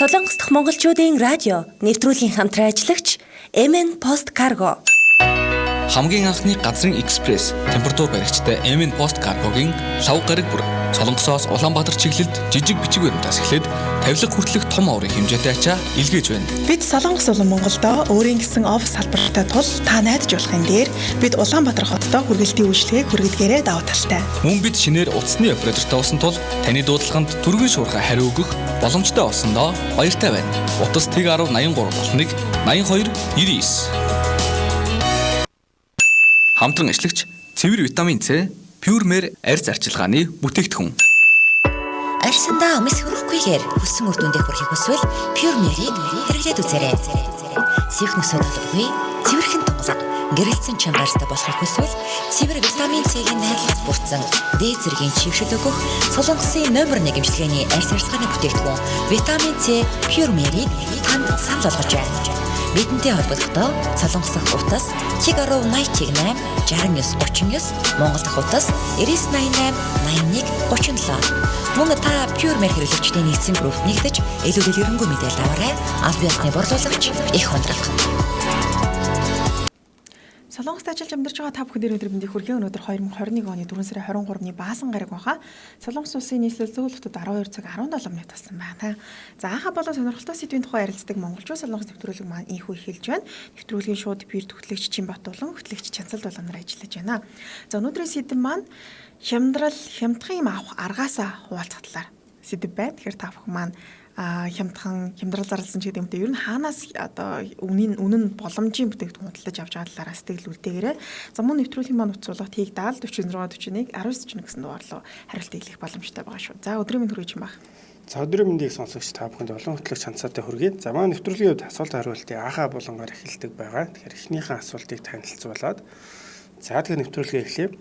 Солонгос дахь монголчуудын радио нэвтрүүлгийн хамтран ажиллагч MN Post Cargo. Хамгийн анхны газрын экспресс температур баригчтай MN Post Cargo-гийн лав гараг бүр Солонгосоос Улаанбаатар чиглэлд жижиг бичиг баримтаас эхлээд тавилга хүртэлх том аврын хэмжээтэй ачаа илгээж байна. Бид Солонгос болон Монголдо өөрийн гэсэн офис салбартай тул та найдаж болохын дээр бид Улаанбаатар хотод хүргэлтийн үйлчлэгийг хүргэдгээрээ давуу талтай. Мөн бид шинээр утасны оператортай болсон тул таны дуудлаганд түргэн шуурхай хариу өгөх боломжтой болсондоо баяртай байна. Утас тэг 1083 болныг 82 99. Хамтран ашиглагч цэвэр витамин С, Pure-Mer арьс арчилгааны бүтээгдэхүүн. Арьсандаа өмс хөрөхгүйгээр хүссэн үр дүндээ хүрэхийг хүсвэл Pure-Mer-ийг хэрэглээд үзээрэй. Сих нөсөд толгой, цэвэрхэн тунгалаг, гэрэлцэн чамбарстай болохыг хүсвэл цэвэр витамин С-ийн найдварт бүрдсэн D зэргийн чившил өгөх Солонгосын номер 1 эмчилгээний арьс арчилгааны бүтээгдэхүүн витамин С Pure-Mer-ийг танд санал болгож байна. Бидэнтэй холбогдохдоо Солонгос дахь утас +10 89 69 39 Монгол дахь утас 9988 81 37. Мөн та Pure-Mer хэрэглэгчдийн нийцсэн группт нэгдэж илүү дэлгэрэнгүй мэдээлэл аваарай. Аль биесны борлуулагч их хондрог. Солонгост ажиллаж амьдарч байгаа та бүхэн өнөөдөр мэндийг хүргэе. Өнөөдөр 2021 оны 4 сарын 23-ны баасан гараг баха. Солонгос улсын нийслэл зөвлөлтөд 12 цаг 17 минут болсон байна. За анхаа болон сонирхолтой сэдвийн тухай ярилцдаг монголчууд Солонгос нэвтрүүлэг маань ийхүү эхэлж байна. Нэвтрүүлгийн шууд бир төгтлөгч Чимбат болон хөтлөгч Чанцал болон нар ажиллаж байна. За өнөөдрийн сэдэв маань хямдхан юм авах аргаасаа хуваалцах талаар сэдэв байна. Тэгэхээр та бүхэн маань хямдрал зарласан ч гэдэг юмтэй ер нь хаанаас одоо үнэн боломжийн бүтээгдэхүүн худалдаж авч байгаа талаараа сэтгэл үлдээгээрэй. За мөн нэвтрүүлгийн маань утсуулгад тийг 70 46 41 19 41 гэсэн дугаарлуу хариулт ийлэх боломжтой байгаа шүү. За өдрийн мэнд хүргэж юм баг. За өдрийн мэндийг сонсогч та бүхэнд олон хөтлөгч ханцаатай хүргэе. За маань нэвтрүүлгийн үед асуулт хариултыг анхаа болонгоор эхэлдэг байгаа. Тэгэхээр эхнийхэн асуултыг танилцуулаад за тэгэхээр нэвтрүүлгээ эхлэе.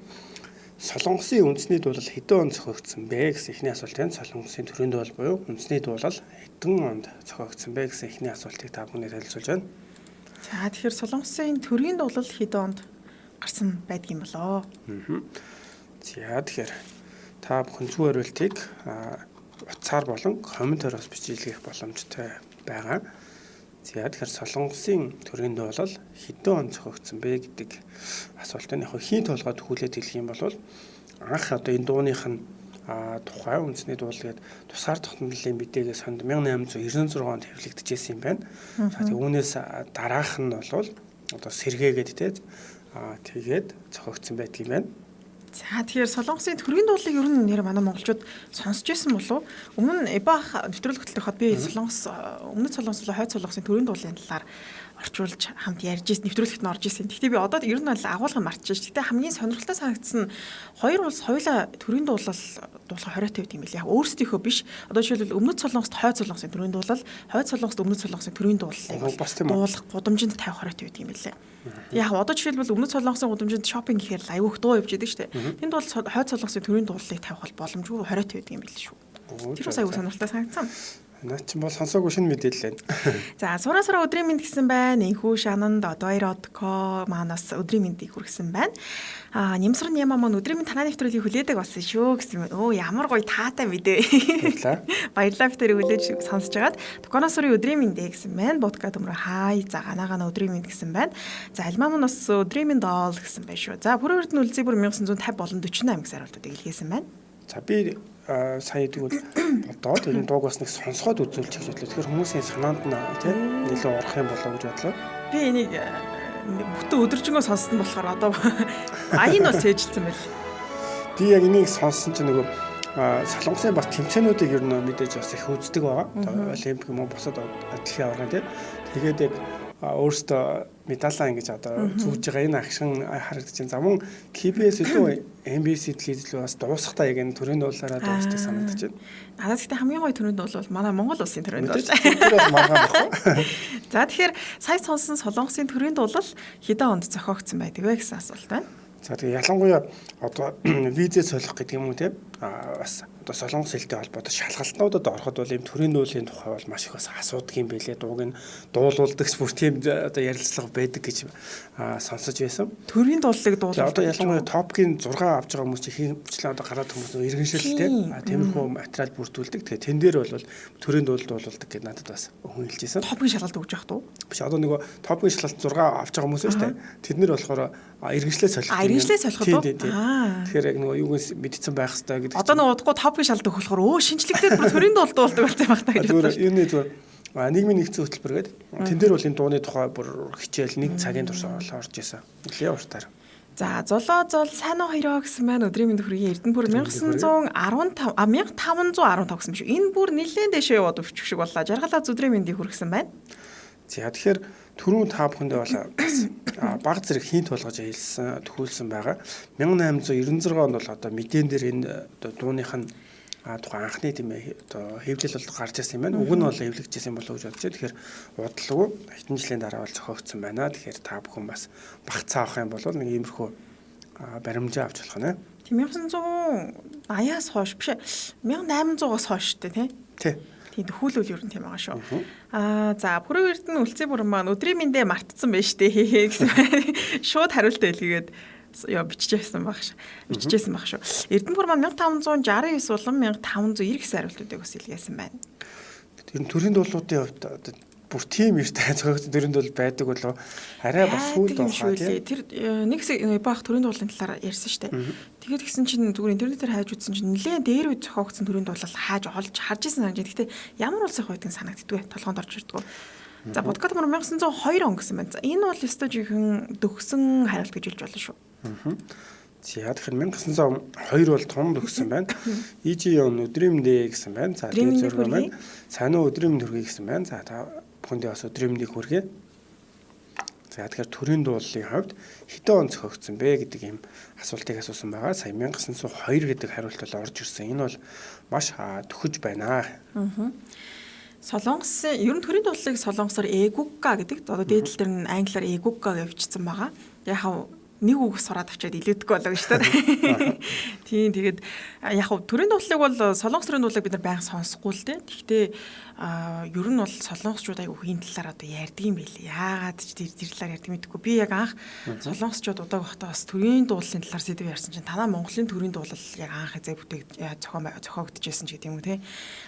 Солонгосын үндэсний дуулал хэдэн онд зохиогдсон бэ гэсэн эхний асуулт байна. Солонгосын төрийн дуулал буюу үндэсний дуулал хэдэн онд зохиогдсон бэ гэсэн эхний асуултыг та бүхэнд танилцуулж байна. За тэгэхээр Солонгосын төрийн дуулал хэдэн онд гарсан байдгийг болоо. За тэгэхээр та бүхэн зөв хариултыг утсаар болон комментариос бичиж илгээх боломжтой байгаа. За тэгэхээр Солонгосын төрийн дуулал хэдэн он зохиогдсон бэ гэдэг асуултанд яг хийн толгойд хүлээд хэлэх юм бол анх одоо энэ дууных нь тухай үндэсний дуулал гэдэг тусгаар тогтнолын мэдээгээс хонд 1896 онд хэвлэгдэжсэн юм байна. За тэгээ үүнээс дараах нь бол одоо сэргээгээд тэгээд зохиогдсон байдаг юм байна. За тэгэхээр Солонгосын төрийн дуулалыг ер нь нэр манай монголчууд сонсч байсан болов уу? Өмнө Эбах нэвтрүүлэг хөтлөхөд би Солонгос өмнөд Солонгос болон хойд Солонгосын төрийн дуулалын талаар орчуулж хамт ярьж ирсэн нэвтрүүлэгт нь орж ирсэн. Гэхдээ би одоо ер нь бол агуулгыг мартчихсан. Гэхдээ хамгийн сонирхолтой санагдсан нь хоёр улс хоёулаа төрийн дуулалга хориотой байт юм билээ. Яг өөрсдийнхөө биш. Одоо жишээлбэл өмнөд Солонгост хойд Солонгосын төрийн дуулал, хойд Солонгост өмнөд Солонгосын төрийн дуулалыг дуулах гудамжинд тавих хориотой байт юм билээ. Яг одоо жишээлбэл өмнөд Солонгосын гудамжинд шопинг гэхээр аюух дуу явж идэг шүү дээ. Тэнд бол хойд Солонгосын төрийн дуулалыг тавих бол боломжгүй хориотой байт юм билээ шүү. Тэр бас аюух сонирхолтой санагдсан. Наа чи бол сонсоогүй шинэ мэдээлэл байна. За сураа өдрийн мэнд гэсэн байна. Энхүү шананд одоёр.co манаас өдрийн мэндийг хүргэсэн байна. Нямсрын яма маань өдрийн мэнд танаа нэвтрүүлгийг хүлээдэг болсон шүү гэсэн. Өө ямар гоё таатай мэдээ. Баярлалаа битэр хүлээж сонсож байгаад. Токоноосрын өдрийн мэндээ гэсэн байна. Будка төмрө хай. За ганагаана өдрийн мэнд гэсэн байна. За альмаа маань бас өдрийн мэнд оол гэсэн байна шүү. За бүр өрд нь үлзий бүр 1950 болон 48 гэсэн хариултуудыг илгээсэн байна. За би сая тэгвэл бодоод энэ дууг бас нэг сонсгоод үзүүлчих гэж бодлоо. Тэгэхээр хүмүүсийн санаанд нь тийм нэлээд орох юм болоо гэж бодлоо. Би энийг бүтэн өдөржингөө сонссон болохоор одоо аян бас цээжилсэн байл. Би яг энийг сонссон чинь нөгөө Солонгосын бас тэмцээнүүдийг ер нь мэдээж бас их үздэг байгаа. Олимпик юм уу босоод дэлхийн аварга тийм. Тэгээд яг өөрөөсөө медалаа ингэж одоо зүүж байгаа энэ агшин харагдаж байна. За мөн KBS илүү MBC телевизлээ бас дуусахтаа яг энэ төрийн дуулаараа дуусдаг санагдаж байна. Надад гэхдээ хамгийн гоё төрийн дуул бол манай Монгол улсын төрийн дуул. Тэр бол маргаан баггүй. За тэгэхээр сая сонсон Солонгосын төрийн дуулал хэдэн онд зохиогдсон байдаг вэ гэсэн асуулт байна. За тэгээ ялангуяа одоо визээ солих гэдэг юм уу тийм бас одоо солонгос хэлтэй холбоотой шалгалтнуудад ороход бол ийм төрийн дуулын тухай бол маш их бас асуудаг юм байлээ. Дууг нь дуулуулдагч бүр тийм одоо ярилцлага байдаг гэж сонсож байсан. Төрийн дуулыг дуулуулдаг. Одоо ялангуяа топгийн 6 авч байгаа хүмүүс чинь хэмжлэн одоо гараад хүмүүс иргэншилтэй тиймэрхүү материал бүрдүүлдэг. Тэгээ тэн дээр бол төрийн дуул дуулуулдаг гэдээ надад бас өхөн хэлжсэн. Топгийн шалгалт өгч явах туу. Биш одоо нөгөө топгийн шалгалт 6 авч байгаа хүмүүс шүү дээ. Тэд нэр болохоор иргэншлээ солих. Иргэншлээ солих уу? Тэгэхээр яг нөгөө юугээс мэдсэн байх хэрэгтэй гэдэг. Одоо нөгөө удахгүй топгийн шалгалт өгөх болохоор шинжлэхдээ бүр төрийн дуул дуулдаг болсон байх та гэж бодлоо. Юуны зүгээр нийгмийн нэгдсэн хөтөлбөр гэдэг. Тэн дээр бол энэ дууны тухай бүр хичээл нэг цагийн турш орж исэн. Нэлээд уртаар. За золоо зол сайн уу хоёроо гэсэн маань өдрийн мэнд хүргэе. Эрдэнэбүр 1515 гэсэн биш үү? Энэ бүр нэлээд дэшээ яваад өвчих шиг боллоо. Жаргалаа өдрийн мэндийг хүргэсэн байна. За тэгэхээр түрүүн та бүхэндээ бол баг зэрэг хийн тулгаж хэлсэн төхүүлсэн байгаа. 1896 онд бол одоо мэдэн дээр энэ дууных нь тухайн анхны тийм ээ одоо хэвлэл бол гарч ирсэн юм байна. Уг нь бол хэвлэгдсэн болов уу гэж бодож. Тэгэхээр удалгүй хэдэн жилийн дараа бол зохиогдсон байна. Тэгэхээр та бүхэн бас багцаа авах юм бол нэг иймэрхүү баримжаа авч болох нэ. 1980-аас хойш биш 1800-аас хойш тий. Тийм төхүүлэл ер нь тийм байгаа шүү. За Пүрэв Эрдэнэ үлцэн бүрэн маань өдрийн мэндэ мартцсан байж тээ гэсэн шууд хариулт хэлгээд бичижсэн баг шүү. Эрдэнэбүр маань 1569 болон 1590 гэсэн хариултуудыг бас илгээсэн байна. Тэр төрийн дуулуудын хувьд бүр тийм ихтэй зохиогдсон төрийн дуул байдаг болоо арай бас сүйд байгаа тийм. Тэр нэг хэсэг баах төрийн дуулын талаар ярьсан шүү дээ. Тэгээд гисэн чинь зүгээр интернетээр хайж үзсэн чинь нэлээд дээр үе зохиогдсон төрийн дуулал хайж олж харж исэн санаж. Гэхдээ ямар улсын хувьд санагддгүй толгоонд орж ирдгүү. За подкаст мөр 1902 он гэсэн байна. За энэ бол өстой жихэн дөгсөн хариулт гэж хэлж болно шүү. За тэгэхээр 1902 бол том төгссөн байна. EJ он өдрийн мэндэ гэсэн байна. За тэгээд зөвхөн байна. Сайн уу өдрийн мэнд хүргэе гэсэн байна. За та бүхэндээ бас өдрийн мэндийг хүргэе. За тэгэхээр төрийн дуулын хувьд хэдэн он зохиогдсон бэ гэдэг ийм асуултыг асуусан байгаа. Сая 1902 гэдэг хариулт бол орж ирсэн. Энэ бол маш төхөж байна. Солонгосын ер нь төрийн дуулыг солонгосоор эгука гэдэг. Одоо дээдл дээр нь англиар эгука гэж бичсэн байгаа. Яг нэг үг сураад авчиад илүүдэхгүй болоо гэж байна. Тийм тэгээд яг хөө төрийн дуулыг бол солонгос төрийн дуулыг бид нар байнга сонсохгүй л дээ. Гэхдээ ер нь бол солонгосчууд аягүй хийн талаар одоо ярьдаг юм билээ. Яагаад ч тэр талаар ярьдаг мэдэхгүй. Би яг анх солонгосчууд удааг байхдаа бас төрийн дуулын талаар сэдв ярьсан чинь танаа Монголын төрийн дуулал яг анх эзээ бүтээгд зохиогдчихсэн ч гэдэг юм уу те.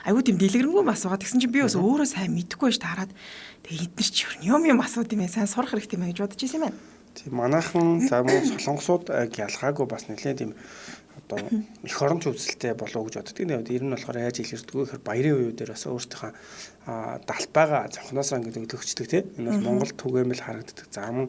Аягүй тийм дэлгэрэнгүй бас байгаа. Тэгсэн чинь би бас өөрөө сайн мэдэхгүй байж таарад тэгээд эдгээр ч юм асууд юм ээ. Сайн сурах хэрэгтэй мэй гэж бодож ирсэн юм байна. Тийм манайхан за мөн солонгосууд ялгаагүй бас нэлээд тийм одоо эх оронч үзэлтэй болов гэж боддог. Нэг ер нь болохоор яаж илэрдэггүй гэхээр баярын үеүүд дээр бас өөртөөхөө далбайгаа зонхноосоо ингээд төгчдөг тийм. Энэ бол Монгол түгээмэл харагддаг. За мөн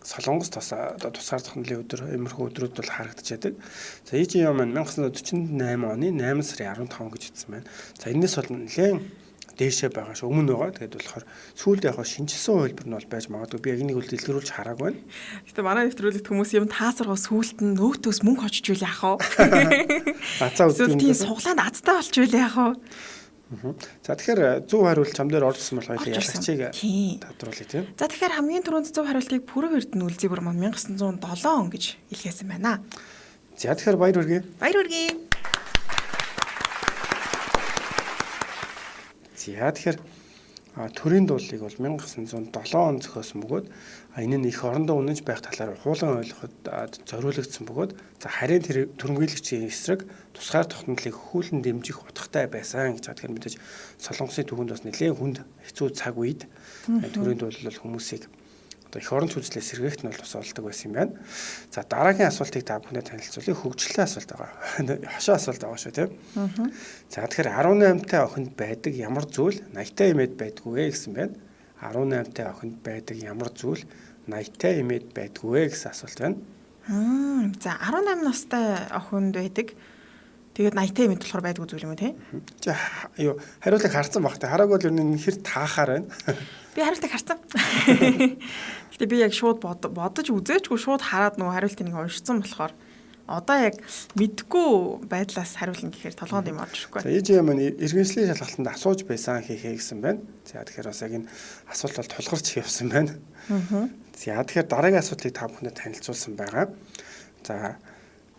солонгос одоо тусгаар зохиолын өдөр иймэрхүү өдрүүд бол харагдчихадаг. За EJ маань 1948 оны 8 сарын 15 гэж хэлсэн байна. За энэс бол нэлээд дээшээ байгаа ш өмнө байгаа. Тэгээд болохоор сүүлд яг шинжилсэн хувилбар нь бол байж магадгүй. Би яг нэг үл дэлгэрүүлж хараагүй байна. Гэтэ манай нэвтрүүлэгт хүмүүс юм таасаргаа сүүлд нь нөөтөөс мөнгө очиж үйл яах вэ? Азаа үзсэн. Тийм суглаанд азтай болчихвол яах вэ? За тэгэхээр зөв хариулт чам дээр орсон болохоор ялагчийг тодруулъя тийм. За тэгэхээр хамгийн түрүүнд зөв хариултыг Пүрэв Эрдэнэ үлзий бүр 1907 он гэж илгээсэн байна. За тэгэхээр баяр хүргэе. Баяр хүргэе. За тэгэхээр төрийн дуулыг бол 1907 он зохиосон бөгөөд энэ нь их орондоо үнэнч байх талаар хуулийн ойлгоход зориулагдсан бөгөөд за харин тэр төрөмгийлэгчийн эсрэг тусгаар тогтнолыг хүүлэн дэмжих утгатай байсан гэж. Тэгэхээр мэдээж солонгосын түүхэнд бас нэлээд хүнд хэцүү цаг үед төрийн дуул бол хүмүүсийг одоо их оронч үзлээс сэргээгт нь бол бас олдог байсан юм байна. За дараагийн асуултыг та бүхэнд танилцуулъя. Хөгжлийн асуулт байгаа. Хошоо асуулт байгаа шүү тийм. За тэгэхээр 18-тай охинд байдаг ямар зүйл 80-тай эмээд байдгүй гэсэн байна. 18-тай охинд байдаг ямар зүйл 80-тай эмээд байдгүй гэсэн асуулт байна. За 18 настай охинд байдаг. Тэгээд 80-тай эмээд болохоор байдгүй зүйл юм уу тийм? За юу хариултыг харсан баг та. Хараагүй л энэ хэр таахаар байна. Би хариултыг харсан. Гэтэ би яг шууд бодож үзээчгүй шууд хараад нөгөө хариултыг нэг уншсан болохоор одоо яг мэдгүй байдлаас хариулна гэхээр толгоонд юм орж ирэхгүй. За EJ маань иргэншлийн шалгалтанд асууж байсан хийхээ гэсэн байна. За тэгэхээр бас яг энэ асуулт бол тулгарч явсан байна. За тэгэхээр дараагийн асуултыг та бүхэнд танилцуулсан байгаа. За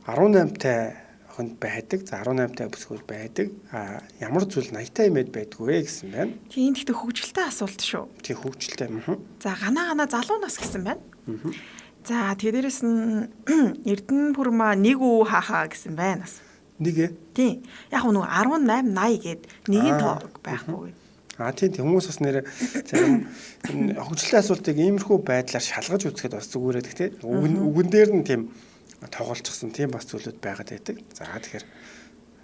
18-тай охинд байдаг. За 18-тай бүсгүүл байдаг. Ямар зүйл 80-тай эмээд байдгүй вэ гэсэн байна. Тийм гэхдээ хөгжилтэй асуулт шүү. Тийм хөгжилтэй. За ганаа залуу нас гэсэн байна. За тэгээ дээрэс нь Эрдэнэ пүрмаа нэг үү хаахаа гэсэн байна бас. Нэг ээ. Тийм. Яг нөгөө 18 80 гээд нэгийн тоог байхгүй. Тийм хүмүүс бас нэр зарим хөгжилтэй асуултыг иймэрхүү байдлаар шалгаж үзэхэд бас зүгээрээ гэхдээ үгэн дээр нь тийм тоглолцсон тийм бас зүйлүүд байгаад байдаг. За тэгэхээр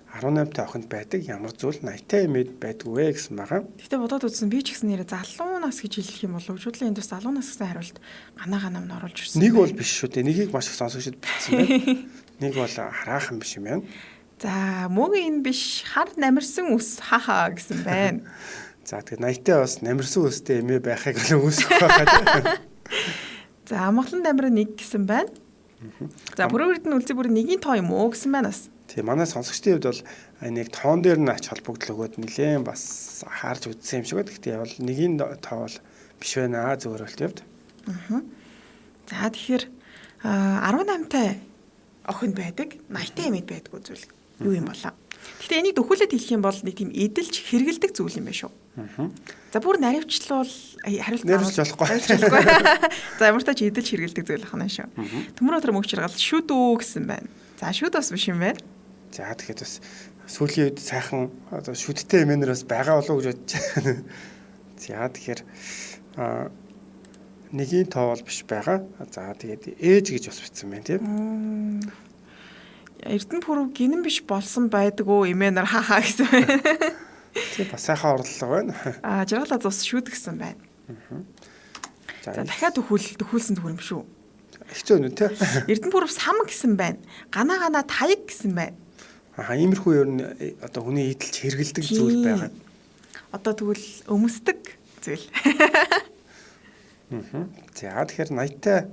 18-тай охинд байдаг ямар зүйл 80-тай эмээд байдгүй вэ гэсэн байгаа. Гэхдээ бодоод үзсэн би ч гэсэн нэрээ залуу нас гэж хэлэх юм бол хөгжүүлэн энд бас залуу нас гэсэн хариулт ганаа нам оруулж ирсэн. Нэг бол биш шүү дээ. Нэгийг маш их сонсогчд бичсэн байна. Нэг бол хараахан биш юм байна. За мөг энэ биш хар намирсан ус хахаа гэсэн байна. За тэгээд 80-тай бас намирсан үстэй эмээ байхыг л үүсэх байгаа. За амгалан намир нэг гэсэн байна. За бүрэн Эрдэнэ үлзий бүрийн нэгийн тоо юм уу гэсэн байна бас. Тийм манай сонсогчдын хувьд бол нэг тоон дээр нь ач холбогдол өгөөд нэлээд бас харж үзсэн юм шиг байна. Гэхдээ бол нэгийн тоо бол биш байна зөвөр болт явд. За тэгэхээр 18-тай охин байдаг, 80-тай эмээд байдгүй зүйл юу юм болоо. Гэхдээ энийг дөхүүлээд хэлэх юм бол нэг тийм эдэлж хэрэгэлдэг зүйл юм байна шүү. За бүр наривчлуул хариулт наривч болохгүй. За ямар ч тач эдэлж хэрэгэлдэг зүйл ахна шүү. Төмөр өдөр мөгч жаргал шүд үү гэсэн байна. За шүд бас биш юм байна. За тэгэхэд бас сүүлийн үед сайхан одоо шүдтэй эмээнэр бас байгаа болов уу гэж бодож байна. За тэгэхээр нэгийн тоо бол биш байгаа. За тэгээд ээж гэж бас бичсэн байна тийм. Эрдэнэ пүрэв гинэн биш болсон байдгүй эмээнэр хахаа гэсэн байна. Тийм бас сайхан орлого байна. Жаргалаа зус шүд гэсэн байна. За дахиад дөхүүлсэн төгөр юм шүү. Хэцүү нү те. Эрдэнэ пүрэв сам гэсэн байна. Ганаа таяг гэсэн байна. Иймэрхүү ер нь одоо хүний эдэлж хэрэгэлдэг зүйл байгаа. Одоо тэгвэл өмсдөг зүйл. За тэгэхээр 80-тай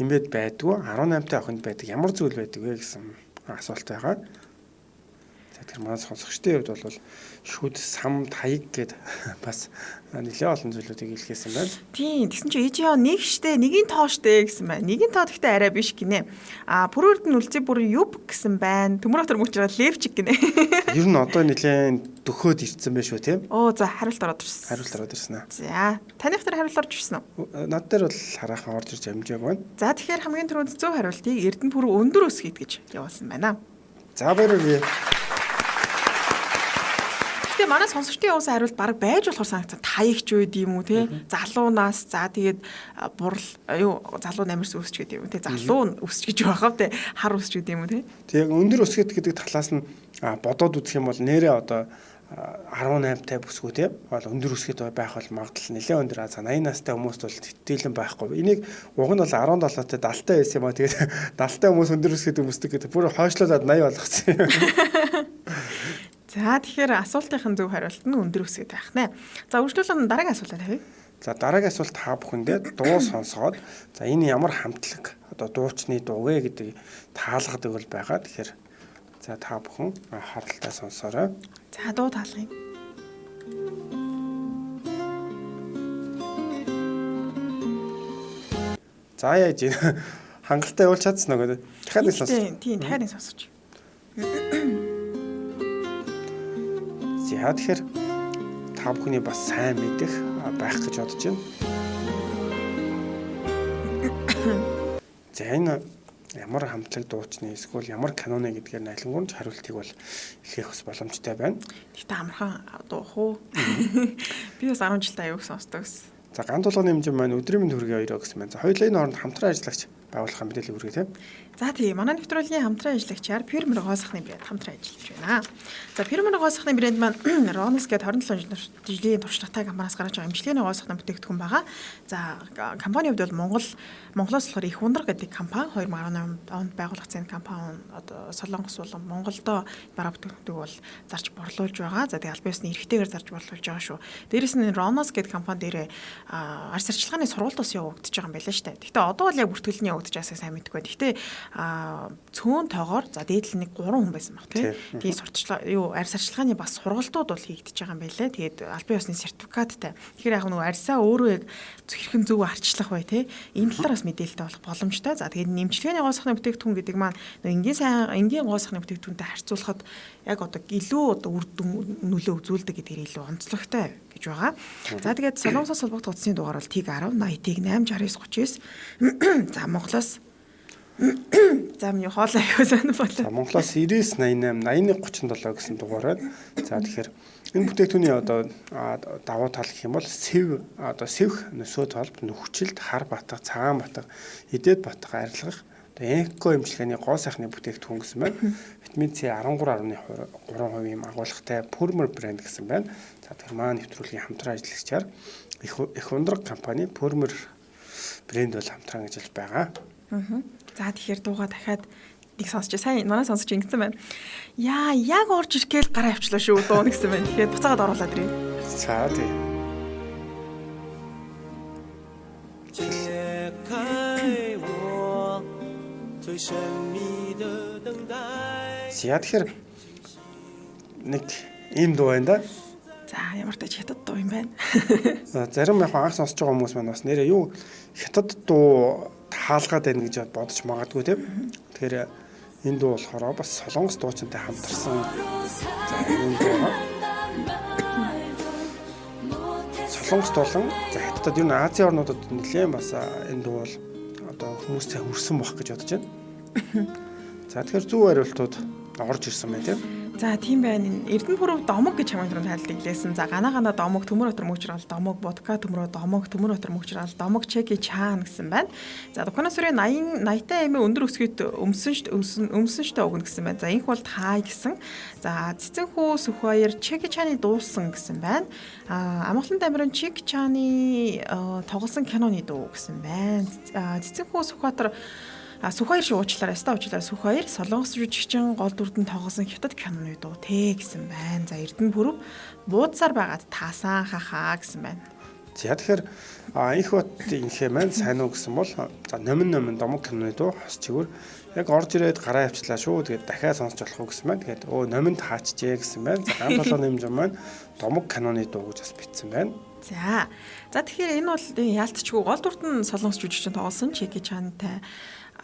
эмээд байдгүй 18-тай охинд байдаг ямар зүйл байдаг вэ гэсэн асуулт байгаа. За тэгэхээр манай сонсогчдын хувьд бол шүд сам таяг гэд бас нэлээд олон зүйлүүдийг илгээсэн байна. Тийм тэгсэн чинь ээж яа нэг штэ нэгийн тоо штэ гэсэн байна. Нэгийн тоо гэхдээ арай биш гинэ. Бүрэн Эрдэнэ үлзий бүр юб гэсэн байна. Төмөр өдөр мөчрөө левчик гинэ. Ер нь одоо нэлээд дөхөөд ирсэн байх шүү тийм. За хариулт ороод ирсэн. Хариулт ороод ирсэн аа. За таних дээр хариулт орж ирсэн үү? Над дээр бол хараахан орж ирж амжааг байна. За тэгэхээр хамгийн түрүүнд зөв хариултыг Эрдэнэ пүрэв өндөр ус хийд гэж явуулсан байна. За баярлалаа. Гэтэ манай сонсогчдын явуулсан хариулт баг байж болохоор санагцсан таягч үед юм уу те залуу нас за тэгээд залуу намирс үсч гэдэг юм те залуу үсч гэж байгаа те хар үсч гэдэг юм уу те. Тэг өндөр үсгэт гэдэг талаас нь бодоод үзэх юм бол нэрээ одоо 18-тай бүсгүй те бол өндөр үсгэт байх бол магадлал нэлээд өндөр. За 80 настай хүмүүст бол тэтгэлэн байхгүй. Энийг уг нь бол 17-тай 70-тай байсан юм аа. Тэгээд 70-тай хүмүүс өндөр үсгэт өмсдөг гэдэг бүр хойшлуулад 80 болгоцсон юм. За тэгэхээр асуултын зөв хариулт нь өндөр үсгэт байх нэ. За үргэлжлүүлэн дараагийн асуултаа тавья. За дараагийн асуулт та бүхэндээ дуу сонсоод за энэ ямар хамтлаг одоо дуучны дуу вэ гэдэг таалгадаг бол байгаа. Тэгэхээр за та бүхэн харалтаа сонсоорой. За дуу таалгая. За яаж хангалттай явуулж чадсан уу гэдэг. Дахиад нэг сонсож. Тийм дахиад нэг сонсож. За тэгэхээр та бүхний бас сайн мэдэх байх гэж бодож байна. За энэ ямар хамтлаг дуучны эсвэл ямар каноны гэдгээр найлангуурч хариултыг бол хэлэх бас боломжтой байна. Тэгтээ амархан дуух уу? Би бас 10 жилдээ аяг сонсдог ус. За ганц тулгын хэмжээ маань өдрийн мэнд хүргэе хоёроо гэсэн байна. За хоёулаа энэ хооронд хамтран ажиллагч байгуулах мэдээлэл хүргэе тийм. За тийм манай нэвтрүүлгийн хамтран ажиллагчаар Pyramid гоо сахны брэнд хамтран ажиллаж байна. За Pyramid гоо сахны брэнд маань Ronus гэдэг 27 жилийн туршлагатай компаниас гарч байгаа эмчилгээний гоо сахны бүтээгдэхүүн байгаа. За компанийн хувьд бол Монголоос болохоор их ундраг гэдэг компани 2018 онд байгуулагдсан компани одоо Солонгос болон Монголдо бараа бүтээгдэхүүнг бол зарж борлуулж байгаа. За тэгээ аль биесний эрхтэйгээр зарж борлуулж байгаа шүү. Дээрээс нь Ronus гэдэг компани дээрээ арьс арчилгааны сургууль бас явагдаж байгаа юм байна шүү дээ. Гэхдээ одоо бол яг бүртгэлний явагдаж байгааг сайн мэдгүй. Гэхдээ цөөн тоогоор за дээдл нэг 3 хүн байсан баг тий. Тэгээ сурталчлага арьс арчилгааны бас сургалтууд бол хийгдэж байгаа юм байлээ. Тэгээд албан ёсны сертификаттай. Тэгэхээр яг нөгөө арьсаа өөрөө яг хэрхэн зөв арчлах бай тий. Энэ талаар бас мэдээлэлтэй болох боломжтой. За тэгээд нэмчилгээний гоо сахны бүтээгдэхүүн гэдэг маань энгийн гоо сахны бүтээгдэхүүнтэй харьцуулахад яг одоо илүү үр дүн нөлөө үзүүлдэг гэдгээр илүү онцлогтой гэж байгаа. За тэгээд Солонгосоос холбогдох утасны дугаар бол TIG 10 80 89 39. За Монголоос за миний хоол аягүй сонир болоо. За Монголоос 99 88 81 37 гэсэн дугаар байна. За тэгэхээр энэ бүтээгдэхүүний одоо давуу тал гэх юм бол сэвх нөсөө толб нөхцөлд хар батга, цагаан батга, эдээд батга арилгах эко эмчилгээний гоо сайхны бүтээгдэхүүн гэсэн байна. Витамин С 13.3% юм агуулгатай Purmer брэнд гэсэн байна. За тэр маань нэвтрүүлгийн хамтран ажиллагчаар их ундраг компани Purmer брэнд бол хамтран ажиллаж байгаа. За тэгэхээр дууга дахиад нэг сонсч сайн манай сонсч ингэсэн байна. Яа, яг орж ирэхгээл гараа авчлаа шүү дуу гэсэн байна. Тэгэхээр буцаагаад оруулаад ирээ. За тий. За тэгэхээр нэг ийм дуу байна да. За ямар ч хятад дуу юм байна. Зарим яг анх сонсож байгаа хүмүүс маань бас нэрээ юу хятад дуу таалгаад байна гэж бодож магадгүй тийм. Тэгэхээр энэ дуу болохоор бас солонгос дуучинтай хамтарсан. За энэ дуу солонгос болон за хятадд юу н Азийн орнуудад нэлээд бас энэ дуу бол одоо хүмүүстэй хүрсэн байх гэж бодож байна. За тэгэхээр зөв хариултууд орж ирсэн байна тийм. За тийм байна. Эрдэнэ пүрэв домог гэж хамаан түрүүнд хайрлыг лээсэн. За гана домог төмөр отор мөчрал домог бодка төмрөө домог төмөр отор мөчрал домог чеки чаан гэсэн байна. За доконосрын 80-тай эмээ өндөр өсгөт өмсөн штэ өгнө гэсэн байна. За инх бол хай гэсэн. За цэцэн хүү сүх баяр чеки чааны дуусан гэсэн байна. Амгалан дамирын чеки чааны тоглосон киноны дуу гэсэн байна. Цэцэн хүү сүх батар Сүхбаяр шүү уучлаарай. Уучлаарай Сүхбаяр солонгос жүжигчин гол дүрдэн тоглосон хятад киноны дуу тэ гэсэн байна. За Эрдэнэ пүрэв буудсаар байгаад таасан хахаа гэсэн байна. За тэгэхээр инх бот инхээ маань сайн уу гэсэн бол за номин домог киноны дуу хос чигүр яг орж ирээд гараа авчлаа шүү. Тэгээд дахиад сонсч болох уу гэсэн байна. Тэгээд номинд хаачжээ гэсэн байна. За ган толгойн нэмжин маань домог киноны дуу гэж бас бичсэн байна. За тэгэхээр энэ бол яалтчгүй гол дүрдэн солонгос жүжигчин тоглосон Чеки Чантай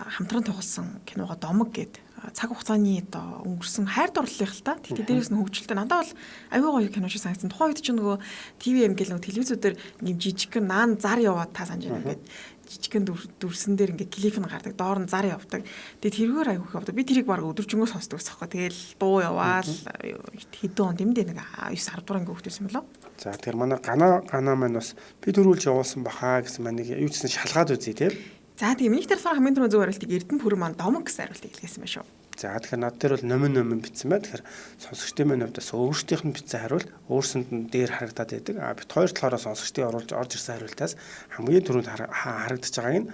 хамтран тоглосон киногоо домог гээд цаг хугацааны одоо өнгөрсөн хайр дурлалын л та. Тэгтээ дээрээс нь хөгжилтэй. Надад бол аюу гоё кино шиг санагдсан. Тухайн үед ч нөгөө ТВ гэл нөгөө телевизүүдээр нэг жижигхэн наан зар яваад та санаж байна ингээд жижигхэн дүрсэн дээр ингээд клип нь гардаг. Доор нь зар явдаг. Тэгээд тэргээр аюу их явдаг. Би тэрийг баг өдөржингөө сонсдог гэсэхгүй. Тэгээл дуу яваал хэдэн он тэмдээ нэг 9 10 дугаар ингээд хөгтөөсөн болоо. За тэгэхээр манай гана маань бас би төрүүлж явуулсан бахаа гэсэн маань нэг юу ч гэсэн шалгаад үзье тийм. За тийм миний тарфаар хамгийн түрүү зөв хариултыг Эрдэнэ пүрэв маань домог гэсэн хариултыг хэлгээсэн байна шүү. За тэгэхээр над дээр бол номин бичсэн байна. Тэгэхээр сонсогчдын маань хувьдас өөрсдийнх нь бичсэн хариулт өөрсөнд нь дээр харагдаад байдаг. Бит хоёр талаараа сонсогчдын оруулж орж ирсэн хариултаас хамгийн түрүүнд харагдаж байгааг нь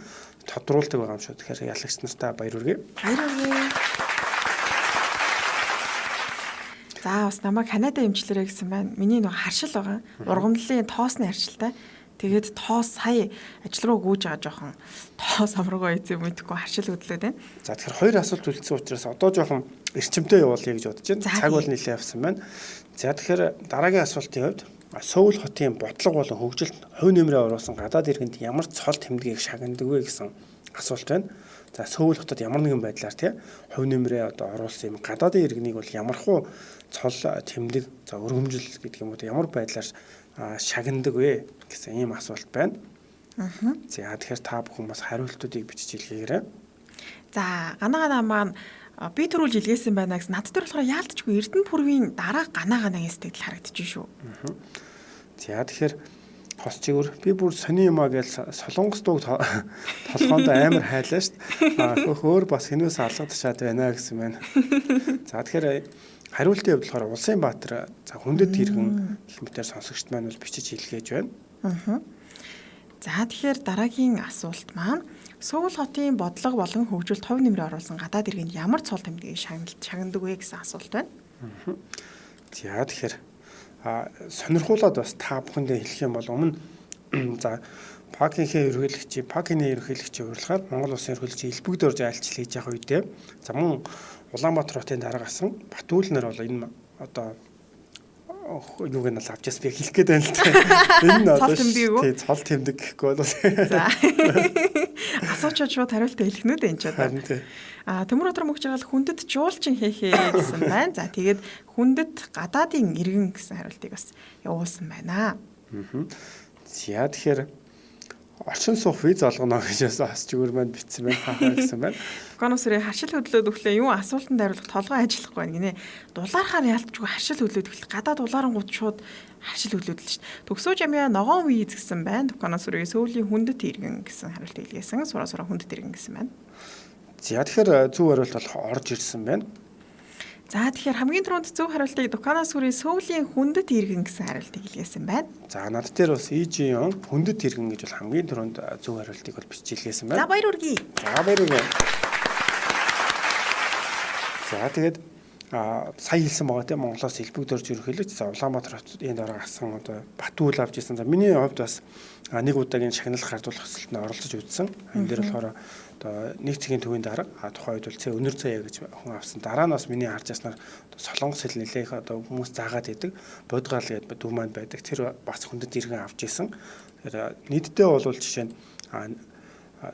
тодруулдаг байгаа юм шүү. Тэгэхээр ялагч нартай баяр хүргэе. Баяр хүргэе. За бас намайг Канада эмчлэрэй гэсэн байна. Миний нэг харшил байгаа. Ургамлын тоосны харшилтай. Тэгээд тоос сая ажил руу гүйж байгаа жоохон тоос амрагоо эзэм мэдхгүй харшил хөдлөөд байна. За тэгэхээр хоёр асуулт үлдсэн учраас одоо жоохон эрчимтэй явуулъя гэж бодож байна. Цаг бол нэлээд явсан байна. За тэгэхээр дараагийн асуултын хувьд Сөүл хотын бодлого болон хөгжилд хувь нэмрээ оруулсан гадаад иргэнд ямар цол тэмдгийг шагнадаг вэ гэсэн асуулт байна. За Сөүл хотод ямар нэгэн байдлаар тий хувь нэмрээ одоо оруулсан юм гадаадын иргэнийг бол ямархуу цол тэмдэг за өргөмжил гэдэг юм уу ямар байдлаар шагнадаг вэ гэсэн ийм асуулт байна. За тэгэхээр та бүхэн бас хариултуудыг бичиж илгээгээрэй. За гана маань би төрүүлж илгээсэн байна гэсэн над дээр болохоор яалтчгүй Эрдэнэ пүрэвийн дараа гана сэтгэл харагдаж шүү. За тэгэхээр хос чигүр би бүр сони юмаа гэж солонгос дууг толгоонд амар хайлаа шүү дээ. Хөөхөр бас хинээс алгадчихад байна гэсэн байна. За тэгэхээр хариултын хувьд болохоор Улсын Баатар за хүндэт иргэн гэх мэтээр сонсогчд маань бол бичиж илгээж байна. За тэгэхээр дараагийн асуулт маань Сөүл хотын бодлого болон хөгжилд хувь нэмрээ оруулсан гадаад иргэнд ямар цол тэмдгийг шагнадаг вэ гэсэн асуулт байна. За тэгэхээр сонирхуулаад бас та бүхэндээ хэлэх юм бол өмнө за ПАК-ийн ерөнхийлөгчийн урилгаар Монгол Улсын ерөнхийлөгчийн элбэг дөрж айлчлал хийж явах үедээ за мөн Улаанбаатар хотын дарга асан Батүүлнэр бол энэ одоо юуг нь авч яс би хэлэх гээд байна л дээ. Энэ одоо цол тэмдэг гэхгүй бол. За. Асуучаад шууд хариултаа хэлэх нүд энэ ч одоо. Төмөр өдөр мөгж жаргал хүндэт жуулчин хийхээ гэсэн байна. За тэгээд хүндэт гадаадын иргэн гэсэн хариултыг бас явуулсан байна. За тэгэхээр орчин суух виз олгоно гэж бас зүгээр маань бичсэн байна. Хаа гэсэн байна. Конусрын харшил хөдлөөд өглөө юу асуултанд хариулах толгой ажиллахгүй байна гинэ. Дулаархаар ялтчгүй харшил хөдлөөд өглөө гадаад дулаарангууд шууд харшил хөдлөөд л ш. Төгсөөж амиа ногоон виз гэсэн байна. Конусрын сүүлийн хүндэт иргэн гэсэн хариулт илгээсэн. Сураа хүндэт иргэн гэсэн байна. За тэгэхээр зөв хариулт бол орж ирсэн байна. За тэгэхээр хамгийн түрүүнд зөв хариултыг Дуканаас хүрээ сүүлийн хүндэт иргэн гэсэн хариултыг илгээсэн байна. За над дээр бас EG-ийн хүндэт иргэн гэж бол хамгийн түрүүнд зөв хариултыг бол бичилгээсэн байна. За баяр хүргэе. За баяр хүргэе. За тэгээд сая хэлсэн байгаа тийм Монголоос элбэг дөрж ерөнхийлөгч за Улаанбаатар хотын дараа асан одоо Батүүл авч ирсэн. За миний хувьд бас нэг удаагийн шагналах гардуулах хэсэлтэнд оролцож үзсэн. Энэ дээр болохоор одоо нэг цагийн төвийн дарга тухайн үед бол цэ өнөр цаяа гэж хүн авсан. Дараа нь бас миний харж яснаар солонгос хэл нэлээх одоо хүмүүс заагаад идэг. Бодгаал гэдэг дүү маань байдаг. Тэр бас хүндэт иргэн авч ирсэн. Тэгэхээр нийтдээ бол жишээ нь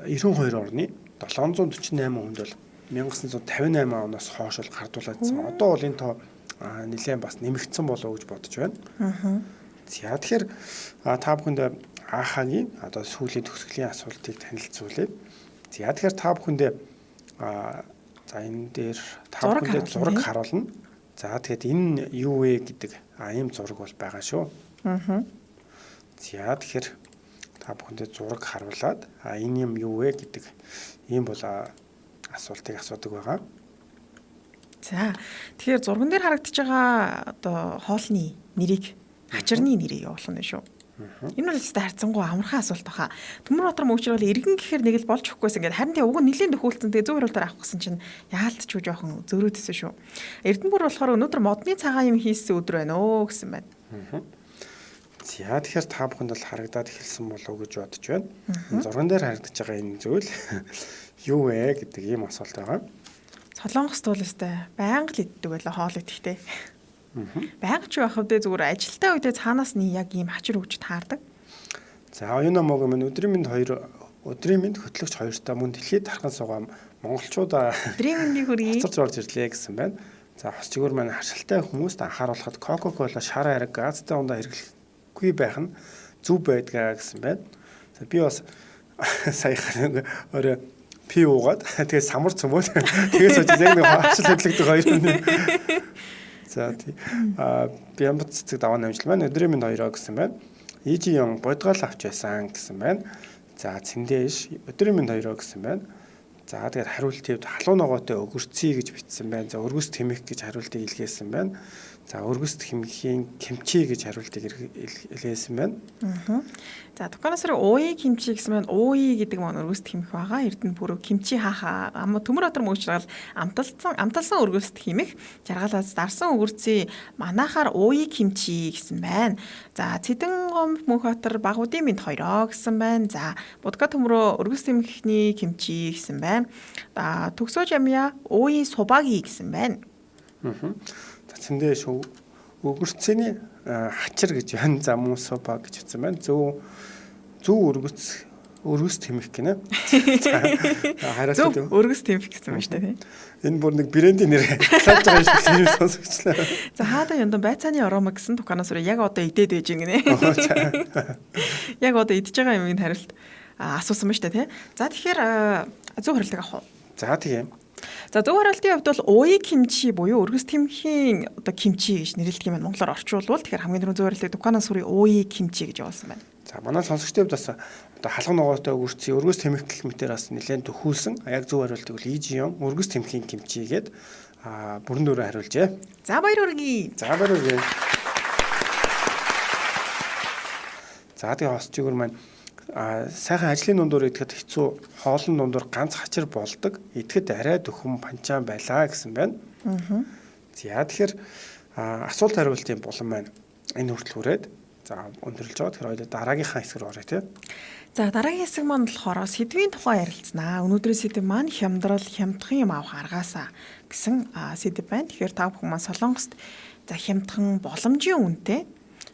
92 орны 748 хүнд бол 1958 оноос хойш бол гардуулагдсан. Одоо бол энэ тоо нэлээд бас нэмэгдсэн болов уу гэж бодож байна. За тэгэхээр та бүхэнд Ахагийн одоо сүүлийн төгсгөлийн асуултыг танилцуулъя. За тэгэхээр та бүхэндээ за энэ дээр та бүхэндээ зураг харуулна. За тэгэхэд энэ юу вэ гэдэг ийм зураг бол байгаа шүү. За тэгэхээр та бүхэндээ зураг харуулад энэ юм юу вэ гэдэг ийм бол асуултыг асуудаг байгаа. За тэгэхээр зурган дээр харагдаж байгаа одоо хоолны нэрийг хачирны нэрийг явуулна шүү. Энэ бол зөвхөн харьцангуй амархан асуулт баха. Төмөр Батар мөгжрөл иргэн гэхээр нэг л болж өгөхгүйсэн гэдэг. Харин уг нь нэлийн төхөөлцөн тэгээ зөв хариултаар авах гэсэн чинь яалтчгүй жоохон зөрөөдсөн шүү. Эрдэнэбүр болохоор өнөөдөр модны цагаан юм хийсэн өдөр байна өө гэсэн байна. За тэгэхээр та бүхэнд бол харагдаад эхэлсэн болов уу гэж бодож байна. Зурган дээр харагдаж байгаа энэ зүйл юу вэ гэдэг ийм асуулт байгаа. Солонгост бол өстэй байнга л иддэг байлаа хоол идэхтэй. Байнга ч байх үедээ зүгээр ажилтаа үедээ цаанаас нь яг ийм хачир өгч таардаг. За оюуна мог минь өдрийн мэнд хөтлөгч хоёртаа мөн дэлхийд тархан суугаам монголчуудаа өдрийн мэндийг хүргэе. хоцорж орж ирлээ гэсэн байна. За хос чигээр маань харшилтай хүмүүст анхааруулахад Coca-Cola шар ариг газтай ундаа хэрэглэхгүй байх нь зөв байдгаа гэсэн байна. За би бас саяхан өөрөө пи уугаад тэгээ самар цөмөө тэгээс очиж яг нэг харшил хөдлөгдөг хоёр нь. За тий би ямар цэцэг даваа намжил маань өдрийн минь хоёроо гэсэн байна. EG-ийн бодгоол авч байсан гэсэн байна. За цэндээш өдрийн минь хоёроо гэсэн байна. За тэгээд хариултыг халуун ногоотой өгөрцөе гэж бичсэн байна. За өргөс тэмэх гэж хариултыг илгээсэн байна. За өргөс тэмхийн кимчи гэж хариултыг илгээсэн байна. За Дуканаас ууи кимчи гэсэн маань ууи гэдэг маань өргөс тэмэх байгаа. Эрдэнэбүр кимчи хаахаа Төмөр Батар мөгж жаргал амталсан өргөс тэмэх жаргалаас дарсан өгөрцөе манахаар ууи кимчи гэсэн байна. За Цэдэн гомб Мөнх Батар Багуудын минь хоёроо гэсэн байна. За Будга төмрөө өргөс тэмхний кимчи гэсэн байна. Төгсөөж амья ууи субаги гэсэн байна. Цэндээ шүү өгөрцөний хачир гэж байна. За мөн суба гэж утсан байна. Зөв өргөс тэмэх гинэ. Зөв өргөс тэмэх гэсэн байна шүү дээ. Энэ бүр нэг брендийн нэр тааж байгаа юм шиг сонсогчлаа. За хаада яндан байцааны арома гэсэн Дуканаас яг одоо идээд байж гинэ. Яг одоо идж байгаа юмыг хариулт асуусан ба шүү дээ тий. За тэгэхээр зөв хариултыг авах уу? За тийм. За зөв хариултын хувьд бол ууи кимчи буюу өргөс тэмхийн одоо кимчи гэж нэрлэдэг юм монголоор орчуулвал тэгэхээр хамгийн түрүүнд зөв хариултыг Дуканаас хүрээ ууи кимчи гэж явуулсан байна. За манай сонсогчдын хувьд бас одоо халуун ногоотой өгөрцөе өргөс тэмэх гэх мэтээр бас нэлээд төхүүлсэн. Яг зөв хариултыг бол EG-ийн өргөс тэмхийн кимчи гээд бүрэн дүүрэн хариулжээ. За баяр хүргэе. За баяр хүргэе. За тэгээ хос чигээр маань сайхан ажлын дундуур идэхэд хэцүү хоолны дундуур ганц хачир болдог. Идэхэд арай дөхөн панчаан байлаа гэсэн байна. За тэгэхээр асуулт хариултын булан маань энэ хүртэл хүрээд За өндөрлөж байгаа. Тэгэхээр хоёул дараагийнхаа хэсэг рүү оръё тий. За дараагийн хэсэг маань болохоор сэдвийн тухай ярилцсанаа. Өнөөдрийн сэдв маань хямдрал, хямдхан юм авах аргаасаа гэсэн сэдв байна. Тэгэхээр та бүхэн маань Солонгост за хямдхан боломжийн үнэтэй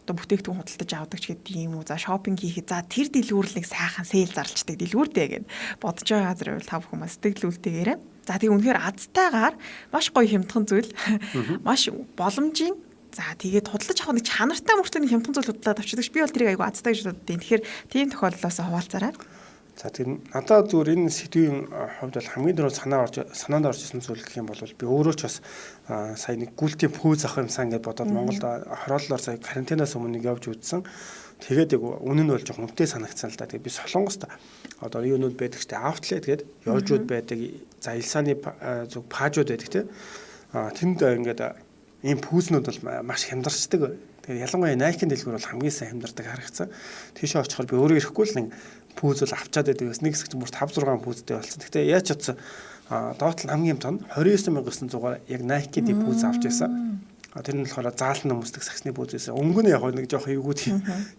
одоо бүтээгдэхүүн худалдаж авдаг ч гэдэг юм уу. За шопинг хийхэд за тэр дэлгүүрлийг сайхан сейл зарлцдаг дэлгүүртэй гэд бодож байгаа газар байвал та бүхэн маань сэтгэл үлдээгээрэй. За тийм үнэхээр азтайгаар маш гоё хямдхан зүйл маш боломжийн за тэгээд худалдаж авах нэг чанартай мөртөө нэг хямдхан зүйл худалдаад авчдаг. Би бол тэрийг айгу азтай гэж боддیں۔ Тэгэхээр тийм тохиолдлоос хаваалцаарай. За тэр надад зүгээр энэ сэдвийн хувьд бол хамгийн дөрөв санаанд орж ирсэн зүйл гэх юм бол би өөрөө ч бас сая нэг гүйлтийн пүүз авах юмсан гэж бодоод Монголд хорооллоор сая карантинаас өмнө явж үзсэн. Тэгээд яг үнэн нь бол жоохон үнэтэй санагдсан л да. Тэгээд би Солонгост одоо юунууд байдаг ч аутлет гээд явжууд байдаг. За Илсаны зүг паажууд байдаг те. Тэнд ингээд ийм пүүзнүүд бол маш хямдарчдаг. Тэгээд ялангуяа Nike-ийн дэлгүүр бол хамгийн сайн хямдардаг харагдсан. Тийшээ очихоор би өөрөө ирэхгүй л нэг пүүз бол авчаад байдаг. Нэг хэсэг ч бүр 5 6 пүүзтэй болсон. Гэхдээ яаж чадсан доотл хамгийн том 29900-аар яг Nike-ийн дэв пүүз авч байсан. Тэр нь болохоор заалан нөмсдөг саксны пүүз байсан. Өнгө нь яг нэг жоох эвгүүд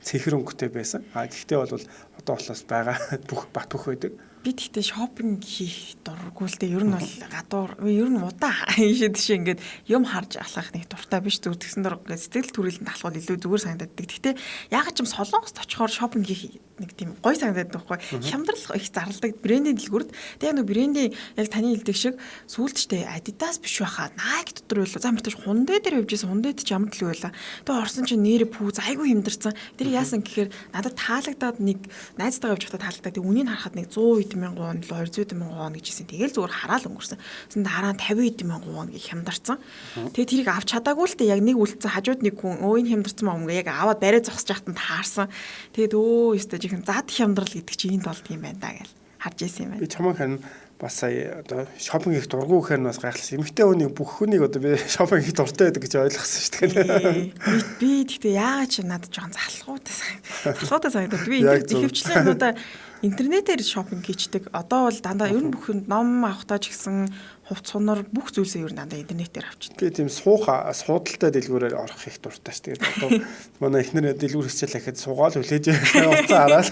цэнхэр өнгөтэй байсан. Гэхдээ бол одоо болохоос байгаа бүх бат бөх байдаг. Би тэгтээ шопинг хийх дурггүй л дээ. Ер нь бол гадуур ер нь удаа ийшээ тийшээ ингээд юм харж алхах нэг дуртай биш зүр тэгсэн дор сэтгэл төрөлд алхвал илүү зүгээр санагддаг. Тэгтээ яг ч юм Солонгост очихоор шопинг хийх нэг тийм гоё санагдаад байхгүй. Хямдрал их зарладаг брендийн дэлгүүрд тэг нэг брендийн яг таны хэлдэг шиг сүүлдчтэй Adidas биш байхаа Nike дотор байлаа. За мартаж Hyundai дээр явжсэн Hyundai ч ямар дэлгүүр байлаа. Тэг орсон чинь нэр пүүз айгүй хямдарсан. Тэр яасан гэхээр надад таалагдаад нэг найзтайгаа явж байхдаа таалагдаад тэг үнийг харахад нэг 100 100,000 вон, 200,000 вон гэжсэн. Тэгэл зүгээр хараад өнгөрсөн. Тэсн дараа нь 50,000 вон гэж хямдарсан. Тэгээ тэрийг авч чадаагүй л дээ. Яг нэг үлдсэн хажууд нэг хүн өө энэ хямдарсан маа өнгө яг аваад барай зогсож яхад нь таарсан. Тэгээд өө ёстой жихэн зад хямдрал гэдэг чинь энд болд юм байна да гэж харж ирсэн юм байна. Би чамайг харин бас сая одоо шопинг хийх дурггүй гэхээр бас гайхалсан. Эмэгтэй хүний бүх хүнийг одоо би шопинг хийх дуртай байдаг гэж ойлгосон шүү дээ. Би тэгтээ яагаад ч надад жоохон залхуутай санагдав. Би ихэвчлэн юмудаа интернетээр шопинг хийдэг. Одоо бол дандаа ер нь бүхэнд ном авахтаа ч гэсэн хувц сунаар бүх зүйлсээ ер нь дандаа интернетээр авчдаг. Би тийм суудалтай дэлгүүрээр орох их дуртай шүү дээ. Одоо манай эхнэр дэлгүүр хэсчил гэхэд суугаал хүлээж уцаа хараад.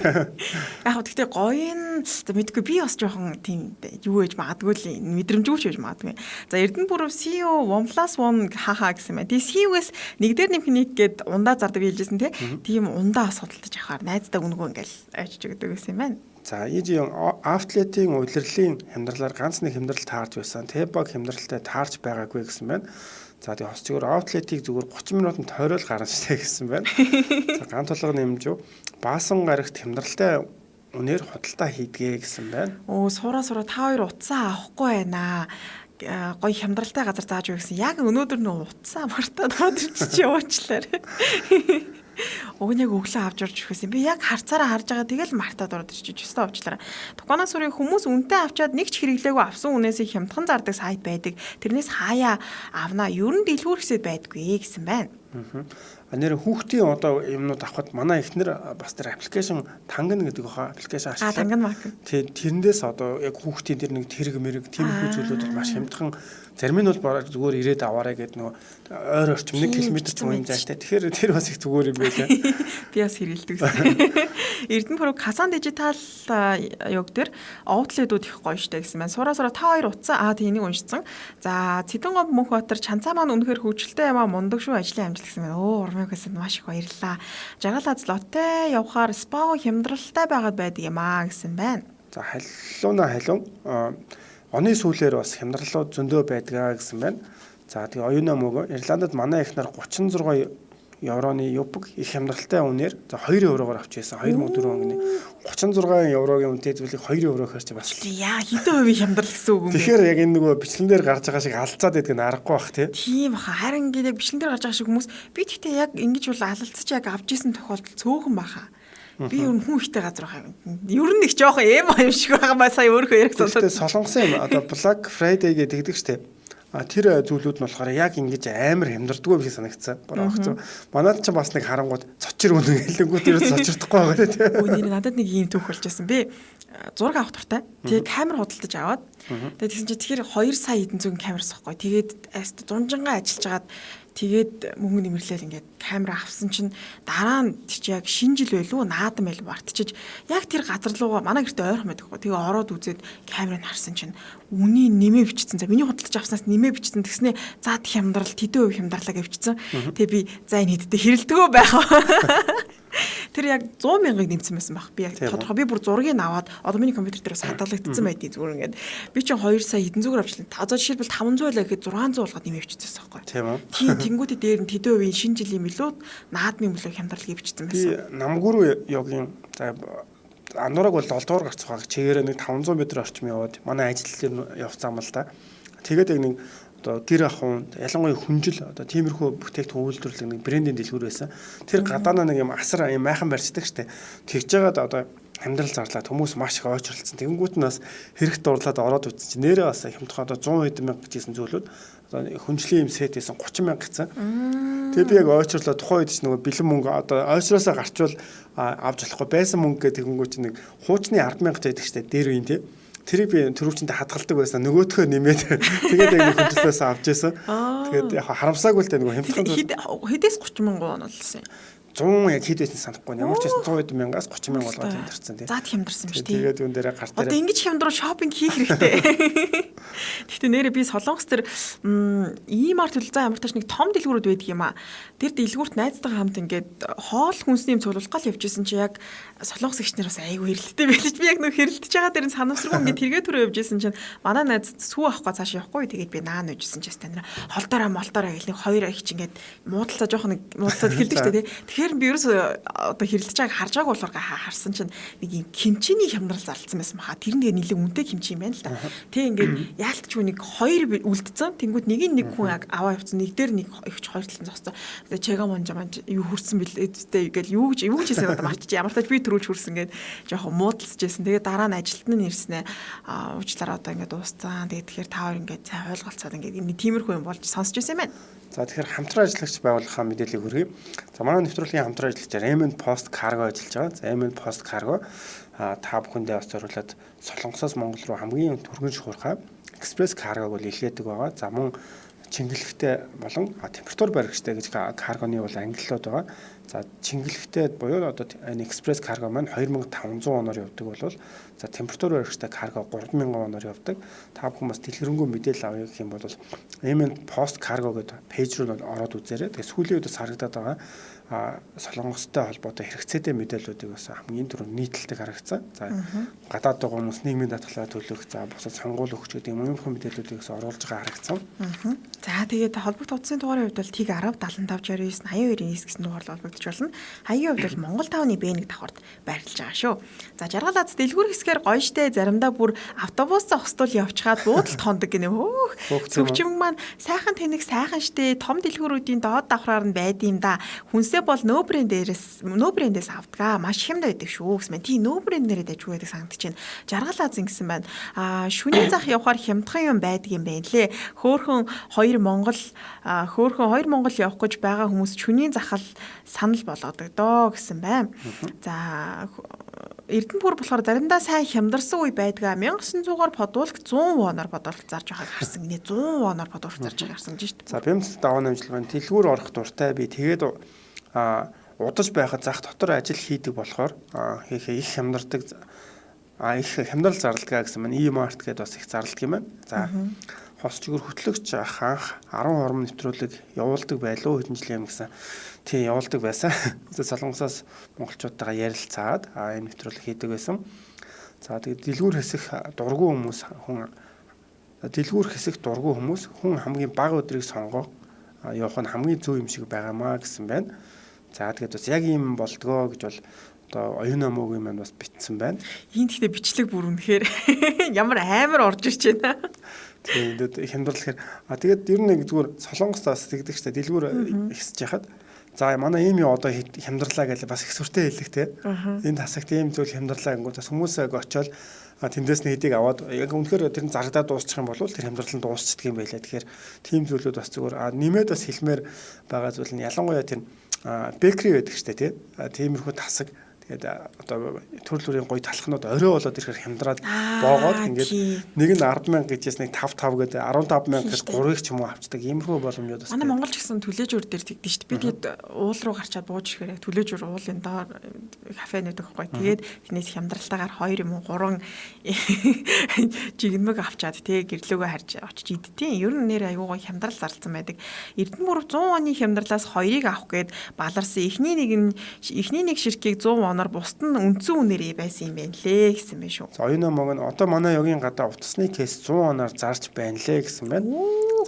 Яг гэхдээ гоё нь мэдгүй би бас жоохон тийм юу гэж магадгүй л мэдрэмжгүй ч гэж магадгүй. За Эрдэнэ бүрв CEO 1+1 хахаа гэсэн юм. Тэгээ CEO-гээс нэг дээр нэмэх нэг гээд ундаа зардаг хэлжсэн тийм ундаа судалдаж авахаар найздаа өнгөө ингээл айчж өгдөг гэсэн юм байна. За EG Outlet-ийн удирдлын хямдралаар ганц нэг хямдрал таарч байсан. T-Bag хямдралтай таарч байгаагүй гэсэн байна. За тэгээ хосцгоор Outlet-ийг зүгээр 30 минутанд тойрол гарна штэ гэсэн байна. За ганц толгой нэмж баасан гарагт хямдралтай үнээр худалдаа хийдгээ гэсэн байна. Оо сураа та хоёр утсаа авахгүй байна. Гоё хямдралтай газар зааж өгсөн. Яг өнөөдөр нөө утсаа мартаад чи уучлаарай. Уг нь яг өглөө авч орж өгсөн. Би яг харцаараа харж байгаа тэгэл мартаад ороод ирчих. Өстө авчлаа. Дуканаас үрийн хүмүүс үнэтэй авчаад нэг ч хэрэглээгүй авсан үнээсээ хямдхан зардаг сайт байдаг. Тэрнээс хаяа авнаа. Ер нь дэлгүүр хэсэд байдгүй гэсэн байна. Нэр хүүхдийн одоо юмнууд авахд манай эхнэр бас тэр аппликейшн танган гэдэг хаа аппликейшн ашиглаад. Танган марк. Тэрнээс одоо яг хүүхдийн тэр нэг тэрэг мэрэг тиймэрхүү зүйлүүд маш хямдхан зарим нь бол бараг зүгээр ирээд аваарай гэдэг нөгөө ойр орчим 1 км зүүн зайтай. Тэгэхээр тэр бас их зүгээр юм байлаа. Би бас хэрэгэлдэг. Эрдэнэ бүрв Казан дижитал юг дээр Outlet-ууд их гоё штэ гэсэн байна. Сураа та хоёр утсаа тэнийг уншицсан. За Цэдэнгов Мөнхбаатар Чанцаа маань үнэхээр хөвчлөлтэй юм аа мундаг шүү ажлын амжилт гэсэн байна. Оо урмыгээс маш их баярлаа. Жаргалаа злоттой явхаар спа хямдралтай байгаад байдаг юм аа гэсэн байна. За халуун оны сүүлээр бас хямдралууд зөндөө байдгаа гэсэн байна. За тэгээ оюуна мөгөө Ирландд манай ихнэр 36 евроны юбг их хямдралтай үнээр за 2 евроор авч байсан. 2004 оны 36 еврогийн үнэтэй зүйлийг 2 евроор харч бас. Яа хэдэн хувийн хямдрал гэсэн үг юм бэ? Тэгэхээр яг энэ нөгөө бичлэн дээр гарч байгаа шиг алцаад байдаг нь аргагүй бах тий. Тийм баха. Харин ингээд яг бичлэн дээр гарч байгаа шиг хүмүүс би тэгтээ яг ингэж бол алалцаж яг авч исэн тохиолдол цөөхөн баха. Би ер нь хүн ихтэй газар байгаа юм. Ер нь их жоохон эм юм шиг байгаа маа сая өөрөө ярих сонсоод. Солонгосын юм одоо Black Friday гэдэг штеп. Тэр зүйлүүд нь болохоор яг ингэж амар хямдардгүй би санагцсан. Барах зөв. Манайд ч бас нэг харангууд цочир үнэн хэлэнгүүт ер нь цочирдахгүй байгаа тий. Өө нэр надад нэг ийм түүх болж байсан. Би зураг авах туртай. Тэгээ камер худалдаж аваад. Тэгээ тэгсэн чинь тэгэхээр 2 сая эдэн зүйн камер сахгүй. Тэгээд дунжингаа ажиллаж хагаад Тэгээд мөнгө нэмэрлэл ингээд камера авсан чинь дараа нь чи яг шинэ жил байлгүй наадам байлгүй мартчихж яг тэр газар руугаа манай гэртээ ойрхон байдаггүй. Тэгээ ороод үзээд камерыг харсан чинь үний нэмээ бичсэн. За миний худалдаж авснаас нэмээ бичсэн. Тэгснээ зад хямдрал тэдэн өв хямдарлаа гэвчсэн. Тэгээ би за энэ хэдтэй хэрэлдэгөө байх. Тэр яг 100 мянгаыг нэмсэн байсан баг. Би яг тодорхой би бүр зургийг аваад одоо миний компьютер дээрээс хадгалагдсан байдгийг зүгээр ингээд би чинь 2 сая хэдэн зүгээр авчлаа. Одоо жишээлбэл 500 байлаа гэхэд 600 болгоод нэмээ биччихсэн байхгүй. Тийм үү? Тийм тэнгуүтээ дээр нь тэдэн өвийн шинэ жилийн мөлөө наадмын мөлөө хямдрал гэвчсэн байсан. Би намгүрүү yoгийн за ануураг бол 7 дугаар гарч байгаа. Чигээрээ нэг 500 м орчим яваад манай ажил явцсан юм л да. Тэгээд яг нэг одоо гэр ахуйн ялангуяа хүнжил одоо тиймэрхүү бүтээгдэхүүн үйлдвэрлэх нэг брендинг дэлгүүр байсан. Тэр гадаанаа нэг юм асар юм майхан барьцдаг штэ. Тэгж жагаад одоо амьдрал зарлаад хүмүүс маш их ойчролцсон. Тэгэнгүүт нь бас хэрэгт дурлаад ороод үзсэн чинь нэрээ бас хямдхан одоо 100 мянга гэжсэн зүйлүүд одоо хүнжлийн юм сет хийсэн 30 мянга гэсэн. Тэгээ би яг ойчрлоо тухайн үед ч нөгөө бэлэн мөнгө одоо ойчроосоо гарчвал авч болохгүй байсан мөнгө гэдэг тэгэнгүүт чинь нэг хуучны 10 мянга гэдэг штэ дээр үин тий. Тэрийг би төрөвчөндө хадгалдаг байсан. Нөгөөдхөө нэмээд тэгээд яг хүнжлээс авч яасан. Тэгээд яг харамсаагүй л дээ нөгөө хямдхан хэдээс 30 мянга онолсон юм. 100 яг хэд байсан санахгүй. Ямар ч байсан 100 мянгаас 30 мянга болгоод хямдарсан тий. Зад хямдарсан биш тий. Тэгээд юун дээрээ гар дээр. Одоо ингэж хямдруу шопинг хийх хэрэгтэй. Гэхдээ нэрээ би Солонгос төр ийм арт төлөв ямар тач нэг том дэлгүүрүүд байдаг юм аа. Тэр дэлгүүрт найзтайгаа хамт ингээд хоол хүнсний юм цуглуулах гал явжсэн чи яг Солонгос гэгчнэр бас айгүй хэрэлттэй байлж би яг нэг хэрэлдэж байгаа дээр нь санамсргүй ингээд тэргээ төрөө явжсэн чинь манай найз сүү авахгүй цааш явахгүй тэгээд би наан үйжсэн чи таньра холдороо молтороо гэл нэг хоёр их чи ингээд муудалцаа жоох нэг муудалцаад эхэлдэг шүү дээ. Тэгэхээр би ерөөс одоо хэрэлдэж байгааг харж байгааг болохоор харсан чинь нэг юм кимчиний хямдрал зарлцсан байсан баха. Тэр нэг нэлээд үнэтэй кимчи юм байна л да. Тэг ингээд яалтчгүй нэг хоёр үлдсэн. Тэнгүүд нэг хүн аваа явцсан. Нэг дээр нэг ихч хоёр талын зогсоо. Тэгээ чага манж юу хүрсэн бэлээ гэж юу гэж хийсэн одоо марчиж ямар тач би төрүүлж хүрсэн гээд жоохон муудалцж байсан. Тэгээ дараа нь ажилтны нь ирснэ. Уучлаарай одоо ингээд дууссан. Тэгээ тэгэхээр та хоёр ингээд цай ойлголцоод ингээд энэ тиймэрхүү юм болж сонсч байсан юм байна. За тэгэхээр хамтран ажиллагч байгууллагын мэдээллийг хүргэе. За манай нэвтрүүлгийн хамтран ажиллагчаар Emin Post Cargo ажиллаж байгаа. За Emin Post Cargo та бүхэндээ бас зориулаад Солонгосоос Монгол руу хамгийн түргэн шуурхай экспресс каргог бол илгээдэг байгаа. За мөн чингэлэгтэй болон температур баригчтай гэж каргоны бол ангиллууд байгаа. За чингэлэгтэй буюу одоо энэ экспресс карго маань 2500 оноор явдаг болвол за температур баригчтай карго 3000 оноор явдаг. Та бүхэн бас дэлгэрэнгүй мэдээлэл авъя гэх юм бол Emin Post Cargo гэдэг пэйж руу ороод үзээрэй. Тэгээ сүүлийн үедээс харагдаад байгаа Солонгостой холбоотой хэрэгцээтэй мэдээллүүдийг бас хамгийн түрүү нийтлэлтэй харагдсан. За гадаад байгаа хүмүүс нийгмийн даатгалаа төлөх, за бусад сонгуул өгч гэдэг юм уу мэдээллүүдийг бас оруулж байгаа харагдсан. За тэгээд холбогд утасны дугаарын хувьд бол TIG 10 75 69 82 9 гэсэн дугаар холбогдож болно. Хаягийн хувьд бол Монгол 5-ны B1 давхарт байрлаж байгаа шүү. За жаргал аз дэлгүүр хэсгээр гоё штэ заримдаа бүр автобус зогсдол явчихад буудалд хондог гинэ. Зөвчмөг маань сайхан тэнэг сайхан штэ том дэлгүүрүүдийн доод давхраар нь байдığım да. Хүнсээ бол нөө брэндээс авдгаа маш хямд байдаг шүү гэсэн мэн. Тийм нөө брэнднэрээ дайж байдаг санагдаж байна. Жаргал аз ингэсэн байна. Шүний зах явахаар хямдхан юм байдаг юм байна лээ. Хөөхөн 2 Монгол явах гэж байгаа хүмүүс шүний захал санал болгодог доо гэсэн байна. За Эрдэнэпур болохоор заримдаа сайн хямдарсан үе байдгаа 1900-аар подуулах 100 воноор подуулах зарж байгааг харсан. Инээ 100 воноор подуулах зарж байгааг харсан гэж шүү дээ. За бямц даваа намжлагын дэлгүүр орох дуртай би тэгээд удаж байхад зах дотор ажил хийдэг болохоор их хямдардаг их хямдрал зарладаг гэсэн маань e-mart гэдээ бас их зарладаг юм байна. За хос чигээр хөтлөгч анх 10 хором нэвтрүүлэг явуулдаг байлуу хэдэн жил юм гэсэн. Тийм явуулдаг байсан. Солонгосоос монголчуудтайгаа ярилцаад энэ нэвтрүүлэг хийдэг байсан. За тэгээд дэлгүүр хэсэх дургүй хүмүүс хүн хамгийн бага өдрийг сонгоо явах нь хамгийн зөв юм шиг байгаамаа гэсэн байна. За тэгээд бас яг юм болдгоо гэж бол одоо оюун намуугийн маань бас битсэн байна. Энд гэхдээ бичлэг бүр үнэхээр ямар амар орж ирж байна. Тэгээд хямдрал гэхээр тэгээд ер нь зүгээр Солонгостоос тэгдэг ч дэлгүүр ихсэж яхад за манай ийм одоо хямдрлаа гэж бас их сүртэй хэлэх те. Энд хасагт ийм зүйл хямдрлаа гингүү бас хүмүүсээ очиод тэндээс нь хэдийг аваад яг үнэхээр тэр нь зарагдаад дуусчих юм бол тэр хямдрал нь дуусчдаг юм байлаа. Тэгэхээр тийм зүйлүүд бас зүгээр нэмээд бас хэлмээр байгаа зүйл нь ялангуяа тэр бэкри байдаг ч те. Тиймэрхүү тасаг Тэгээд одоо төрөл бүрийн гоё талхнууд орой болоод ирэхээр хямдраад боогоод ингээд нэг нь 10,000 гэжээс нэг 5 гэдэг 15,000 гэж 3-ыг ч юм уу авчдаг. Иймэрхүү боломжууд бас. Манай Монголч гэсэн төлөөжөр дээр тэгдэж шүү дээ. Би тэгээд уул руу гарчаад бууж ирэхээр төлөөжөр уулын доор кафенууд өгөхгүй. Тэгээд тэрнээс хямдралтайгаар 2 юм уу 3 жигнэмэг авчаад тэгээ гэрлөөгөө харж очиж идтiin. Ер нь нэр аюугаа хямдрал зарлцсан байдаг. Эрдэнэ 100 оны хямдралаас 2-ыг авах гээд баларсан. Эхний нэг ширхгийг 100 оноор бусд нь үндсэн үнээрээ байсан юм байна лээ гэсэн байна шүү. За оюуна мог нь одоо манай ёгийн гадаа утасны кейс 100 оноор зарж байна лээ гэсэн байна.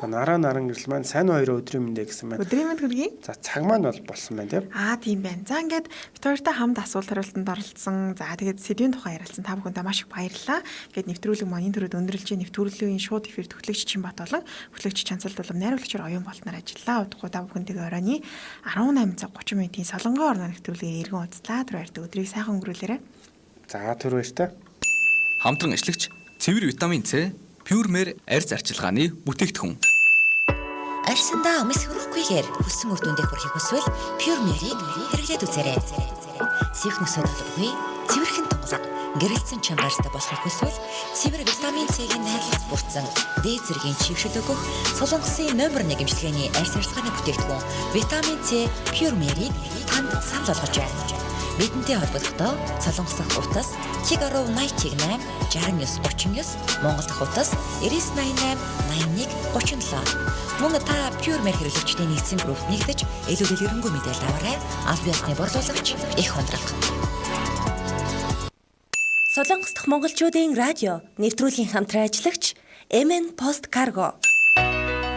За наран гэрэл маань сайн хоёроо өдрийн мэндэ гэсэн байна. Өдрийн мэнд хүргэе. За цаг маань бол болсон байна тийм. Тийм байна. За ингээд бид хоёртой хамт асуулт хариултанд оролцсон. За тэгээд сэдвийн тухай ярилцсан та бүхэндээ маш их баярлалаа. Ингээд нэвтрүүлэг маань энэ төрөд өндөрлж нэвтрүүлгийн шууд эфир төгөлөгч Чинбат болон хөтлөгч Чанцал болон найруулагчаар Оюун Болтноор ажиллаа. Удахгүй та бүхэнтэйгээ оройны 18 цаг 30 минутын солонгоо орно нэвтрүүлгээр иргэн уулзлаа. Түр баяртай өдрийг сайхан өнгөрүүлээрэй. За түр баяртай. Хамтран ашиглагч цэвэр витамин С Pure-Mer арьс арчилгааны бүтээгдэхүүн. Арьсандаа өмс хөрөхгүйгээр хүссэн үр дүндээ хүрэхийг хүсвэл Pure-Mer-ийг хэрэглээд үзээрэй. Сих нөсөд олбгүй, цэвэрхэн тунгалаг, гэрэлцэн чангартай болохыг хүсвэл цэвэр витамин С-ийн найрлагч бүрдсэн дээд зэргийн чившил өгөх Солонгосын номер 1 эмчилгээний арьс арчилгааны бүтээгдэхүүн витамин С Pure-Mer-ийг танд санал болгож байна. Бидэнтэй холбогдохдоо Солонгос дахь утас 1.88 69 39 Монгол дахь утас 9988 81 37. Мөн та Pure-Mer хэрэглэгчдийн нэгдсэн группт нэгдэж илүү дэлгэрэнгүй мэдээлэл аваарай. Аль биесны борлуулагч их хондрог. Солонгос дахь монголчуудын радио нэвтрүүлгийн хамтран ажиллагч MN Post Cargo.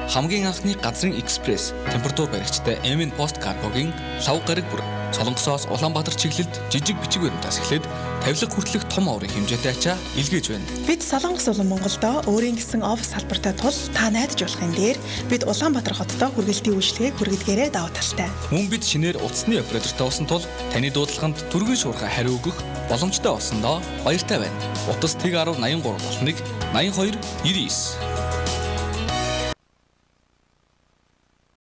Хамгийн анхны газрын экспресс температур баригчтай MN Post Cargo-гийн лав гараг бүр Солонгосоос Улаанбаатар чиглэлд жижиг бичиг баримтаас эхлээд тавилга хүртэлх том аврын хэмжээтэй ачаа илгээж байна. Бид Солонгос болон Монголдо өөрийн гэсэн офис салбартай тул та найдаж болохын дээр бид Улаанбаатар хотод хүргэлтийн үйлчлэгийг хүргэдгээрээ давуу талтай. Мөн бид шинээр утасны оператортай усан тул таны дуудлаганд түргэн шуурхай хариу өгөх боломжтой болсондоо баяртай байна. Утас ТG1083 81 82 99